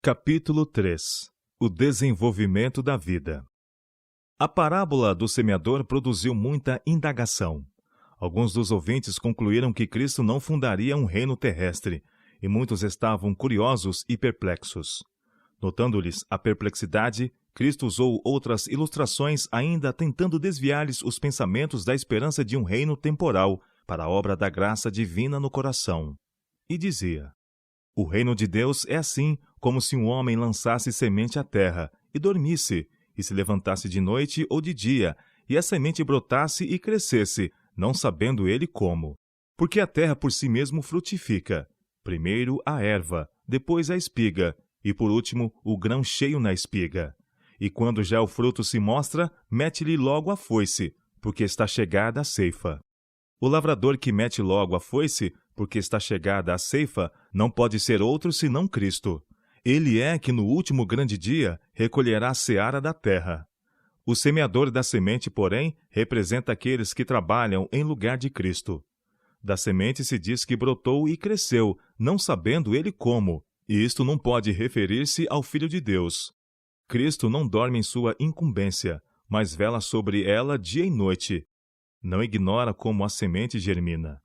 Capítulo 3 O desenvolvimento da vida. A parábola do semeador produziu muita indagação. Alguns dos ouvintes concluíram que Cristo não fundaria um reino terrestre, e muitos estavam curiosos e perplexos. Notando-lhes a perplexidade, Cristo usou outras ilustrações, ainda tentando desviar-lhes os pensamentos da esperança de um reino temporal para a obra da graça divina no coração. E dizia: O reino de Deus é assim, como se um homem lançasse semente à terra, e dormisse, e se levantasse de noite ou de dia, e a semente brotasse e crescesse, não sabendo ele como. Porque a terra por si mesmo frutifica, primeiro a erva, depois a espiga, e por último o grão cheio na espiga. E quando já o fruto se mostra, mete-lhe logo a foice, porque está chegada a ceifa. O lavrador que mete logo a foice, porque está chegada a ceifa, não pode ser outro senão Cristo. Ele é que no último grande dia recolherá a seara da terra. O semeador da semente, porém, representa aqueles que trabalham em lugar de Cristo. Da semente se diz que brotou e cresceu, não sabendo ele como, e isto não pode referir-se ao Filho de Deus. Cristo não dorme em sua incumbência, mas vela sobre ela dia e noite. Não ignora como a semente germina.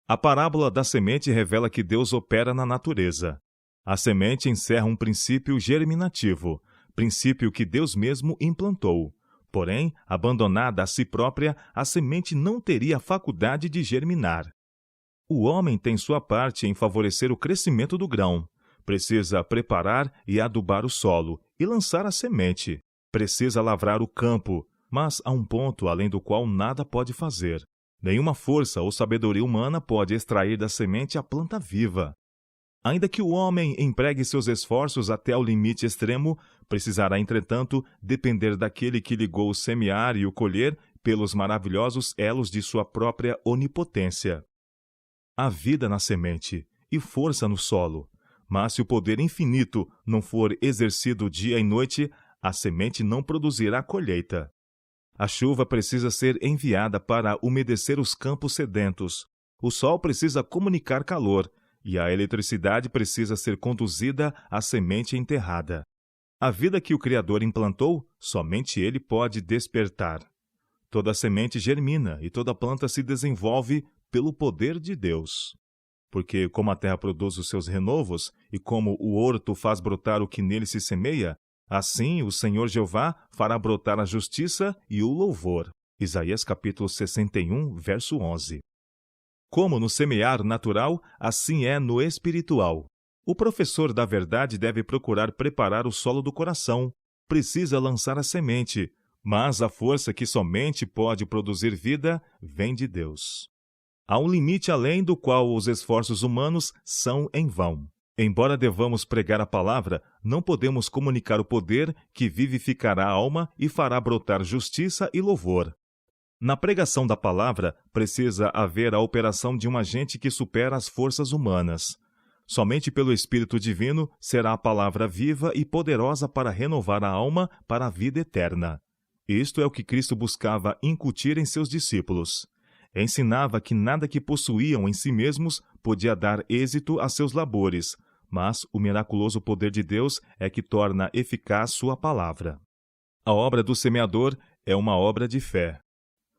A parábola da semente revela que Deus opera na natureza. A semente encerra um princípio germinativo, princípio que Deus mesmo implantou. Porém, abandonada a si própria, a semente não teria a faculdade de germinar. O homem tem sua parte em favorecer o crescimento do grão. Precisa preparar e adubar o solo e lançar a semente. Precisa lavrar o campo, mas há um ponto além do qual nada pode fazer. Nenhuma força ou sabedoria humana pode extrair da semente a planta viva. Ainda que o homem empregue seus esforços até ao limite extremo, precisará, entretanto, depender daquele que ligou o semear e o colher pelos maravilhosos elos de sua própria onipotência. Há vida na semente e força no solo, mas se o poder infinito não for exercido dia e noite, a semente não produzirá colheita. A chuva precisa ser enviada para umedecer os campos sedentos. O sol precisa comunicar calor, e a eletricidade precisa ser conduzida à semente enterrada. A vida que o Criador implantou, somente Ele pode despertar. Toda semente germina e toda planta se desenvolve pelo poder de Deus. Porque como a terra produz os seus renovos, e como o horto faz brotar o que nele se semeia, assim o Senhor Jeová fará brotar a justiça e o louvor. Isaías capítulo 61, verso 11. Como no semear natural, assim é no espiritual. O professor da verdade deve procurar preparar o solo do coração. Precisa lançar a semente, mas a força que somente pode produzir vida vem de Deus. Há um limite além do qual os esforços humanos são em vão. Embora devamos pregar a palavra, não podemos comunicar o poder que vivificará a alma e fará brotar justiça e louvor. Na pregação da palavra, precisa haver a operação de um agente que supera as forças humanas. Somente pelo Espírito Divino será a palavra viva e poderosa para renovar a alma para a vida eterna. Isto é o que Cristo buscava incutir em seus discípulos. Ensinava que nada que possuíam em si mesmos podia dar êxito a seus labores, mas o miraculoso poder de Deus é que torna eficaz sua palavra. A obra do semeador é uma obra de fé.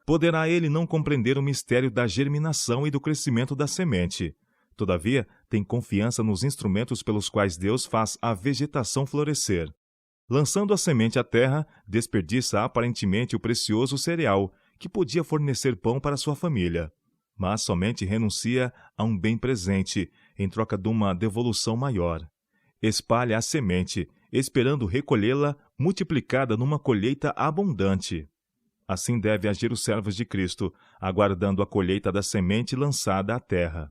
Poderá ele não compreender o mistério da germinação e do crescimento da semente. Todavia, tem confiança nos instrumentos pelos quais Deus faz a vegetação florescer. Lançando a semente à terra, desperdiça aparentemente o precioso cereal, que podia fornecer pão para sua família. Mas somente renuncia a um bem presente, em troca de uma devolução maior. Espalha a semente, esperando recolhê-la multiplicada numa colheita abundante. Assim deve agir os servos de Cristo, aguardando a colheita da semente lançada à terra.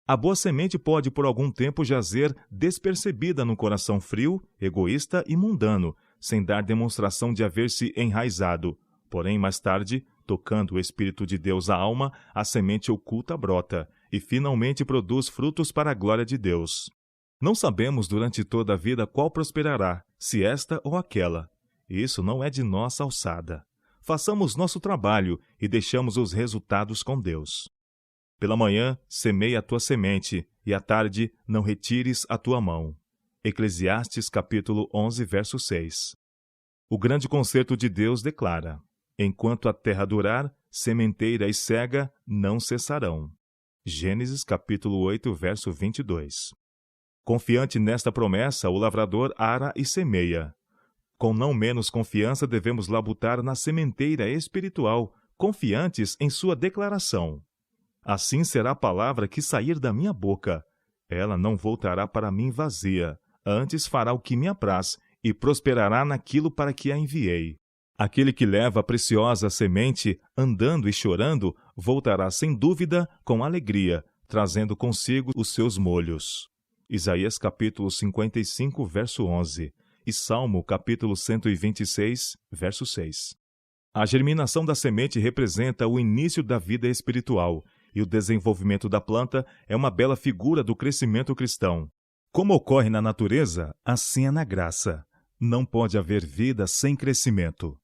A boa semente pode por algum tempo jazer despercebida no coração frio, egoísta e mundano, sem dar demonstração de haver se enraizado. Porém, mais tarde, tocando o Espírito de Deus à alma, a semente oculta brota, e finalmente produz frutos para a glória de Deus. Não sabemos durante toda a vida qual prosperará, se esta ou aquela. Isso não é de nossa alçada. Façamos nosso trabalho e deixamos os resultados com Deus. Pela manhã, semeia a tua semente, e à tarde não retires a tua mão. Eclesiastes capítulo 11, verso 6. O grande concerto de Deus declara: enquanto a terra durar, sementeira e cega não cessarão. Gênesis capítulo 8, verso 22. Confiante nesta promessa, o lavrador ara e semeia. Com não menos confiança devemos labutar na sementeira espiritual, confiantes em sua declaração. Assim será a palavra que sair da minha boca. Ela não voltará para mim vazia, antes fará o que me apraz e prosperará naquilo para que a enviei. Aquele que leva a preciosa semente, andando e chorando, voltará sem dúvida com alegria, trazendo consigo os seus molhos. Isaías capítulo 55, verso 11 e Salmo capítulo 126, verso 6. A germinação da semente representa o início da vida espiritual, e o desenvolvimento da planta é uma bela figura do crescimento cristão. Como ocorre na natureza, assim é na graça. Não pode haver vida sem crescimento.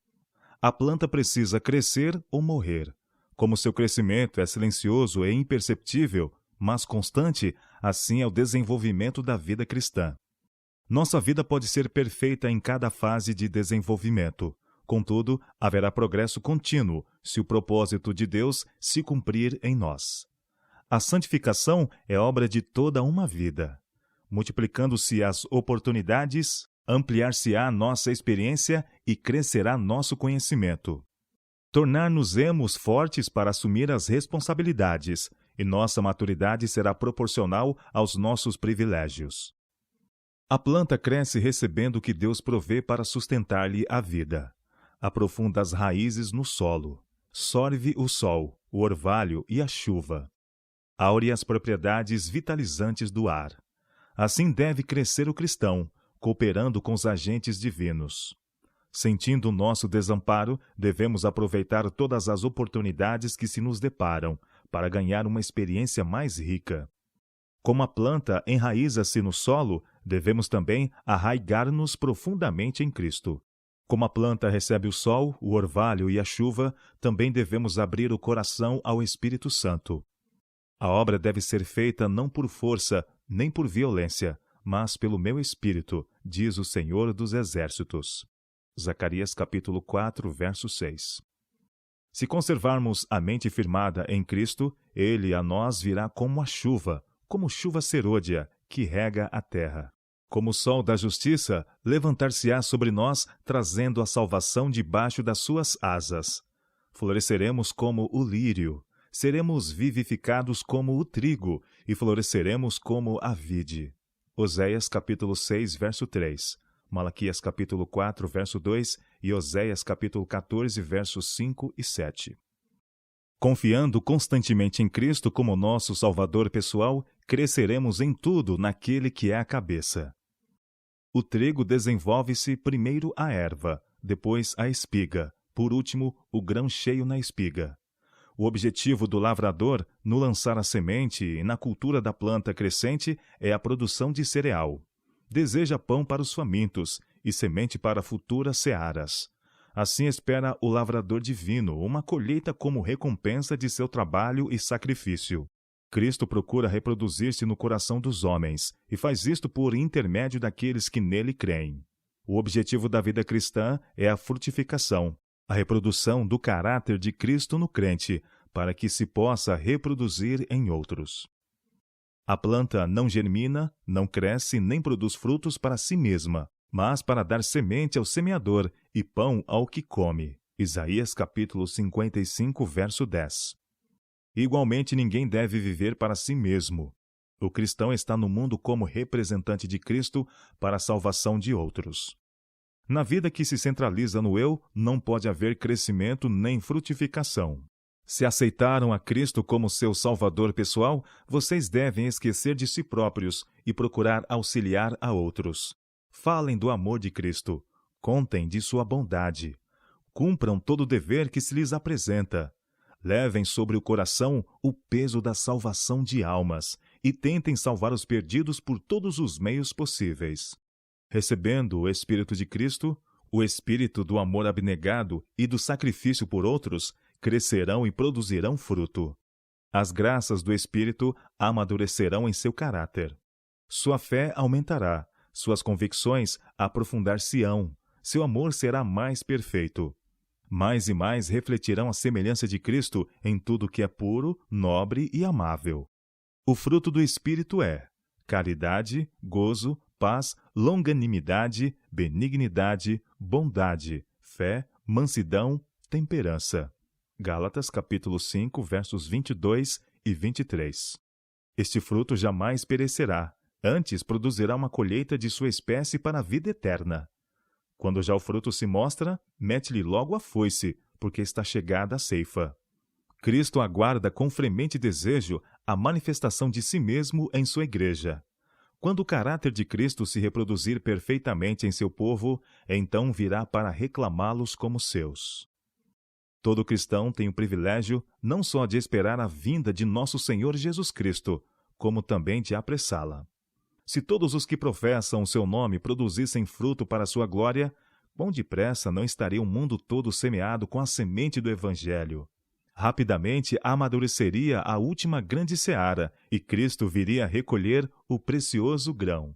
A planta precisa crescer ou morrer. Como seu crescimento é silencioso e imperceptível, mas constante, assim é o desenvolvimento da vida cristã. Nossa vida pode ser perfeita em cada fase de desenvolvimento. Contudo, haverá progresso contínuo se o propósito de Deus se cumprir em nós. A santificação é obra de toda uma vida. Multiplicando-se as oportunidades, ampliar-se-á nossa experiência e crescerá nosso conhecimento. Tornar-nos-emos fortes para assumir as responsabilidades, e nossa maturidade será proporcional aos nossos privilégios. A planta cresce recebendo o que Deus provê para sustentar-lhe a vida. Aprofunda as raízes no solo. Sorve o sol, o orvalho e a chuva. Aure as propriedades vitalizantes do ar. Assim deve crescer o cristão, cooperando com os agentes divinos. Sentindo o nosso desamparo, devemos aproveitar todas as oportunidades que se nos deparam para ganhar uma experiência mais rica. Como a planta enraiza-se no solo, devemos também arraigar-nos profundamente em Cristo. Como a planta recebe o sol, o orvalho e a chuva, também devemos abrir o coração ao Espírito Santo. A obra deve ser feita não por força, nem por violência, mas pelo meu Espírito, diz o Senhor dos Exércitos. Zacarias capítulo 4, verso 6. Se conservarmos a mente firmada em Cristo, Ele a nós virá como chuva serôdia, que rega a terra. Como o sol da justiça, levantar-se-á sobre nós, trazendo a salvação debaixo das suas asas. Floresceremos como o lírio, seremos vivificados como o trigo, e floresceremos como a vide. Oséias capítulo 6, verso 3, Malaquias capítulo 4, verso 2 e Oséias capítulo 14, versos 5 e 7. Confiando constantemente em Cristo como nosso Salvador pessoal, cresceremos em tudo naquele que é a cabeça. O trigo desenvolve-se primeiro a erva, depois a espiga, por último, o grão cheio na espiga. O objetivo do lavrador, no lançar a semente e na cultura da planta crescente, é a produção de cereal. Deseja pão para os famintos e semente para futuras searas. Assim espera o lavrador divino uma colheita como recompensa de seu trabalho e sacrifício. Cristo procura reproduzir-se no coração dos homens e faz isto por intermédio daqueles que nele creem. O objetivo da vida cristã é a frutificação, a reprodução do caráter de Cristo no crente, para que se possa reproduzir em outros. A planta não germina, não cresce nem produz frutos para si mesma, mas para dar semente ao semeador e pão ao que come. Isaías capítulo 55, verso 10. Igualmente, ninguém deve viver para si mesmo. O cristão está no mundo como representante de Cristo para a salvação de outros. Na vida que se centraliza no eu, não pode haver crescimento nem frutificação. Se aceitaram a Cristo como seu Salvador pessoal, vocês devem esquecer de si próprios e procurar auxiliar a outros. Falem do amor de Cristo. Contem de sua bondade. Cumpram todo o dever que se lhes apresenta. Levem sobre o coração o peso da salvação de almas e tentem salvar os perdidos por todos os meios possíveis. Recebendo o Espírito de Cristo, o Espírito do amor abnegado e do sacrifício por outros, crescerão e produzirão fruto. As graças do Espírito amadurecerão em seu caráter. Sua fé aumentará, Suas convicções aprofundar-se-ão. Seu amor será mais perfeito. Mais e mais refletirão a semelhança de Cristo em tudo que é puro, nobre e amável. O fruto do Espírito é caridade, gozo, paz, longanimidade, benignidade, bondade, fé, mansidão, temperança. Gálatas capítulo 5, versos 22 e 23. Este fruto jamais perecerá, antes produzirá uma colheita de sua espécie para a vida eterna. Quando já o fruto se mostra, mete-lhe logo a foice, porque está chegada a ceifa. Cristo aguarda com fremente desejo a manifestação de si mesmo em sua igreja. Quando o caráter de Cristo se reproduzir perfeitamente em seu povo, então virá para reclamá-los como seus. Todo cristão tem o privilégio não só de esperar a vinda de nosso Senhor Jesus Cristo, como também de apressá-la. Se todos os que professam o seu nome produzissem fruto para a sua glória, quão depressa não estaria o mundo todo semeado com a semente do Evangelho? Rapidamente amadureceria a última grande seara, e Cristo viria a recolher o precioso grão.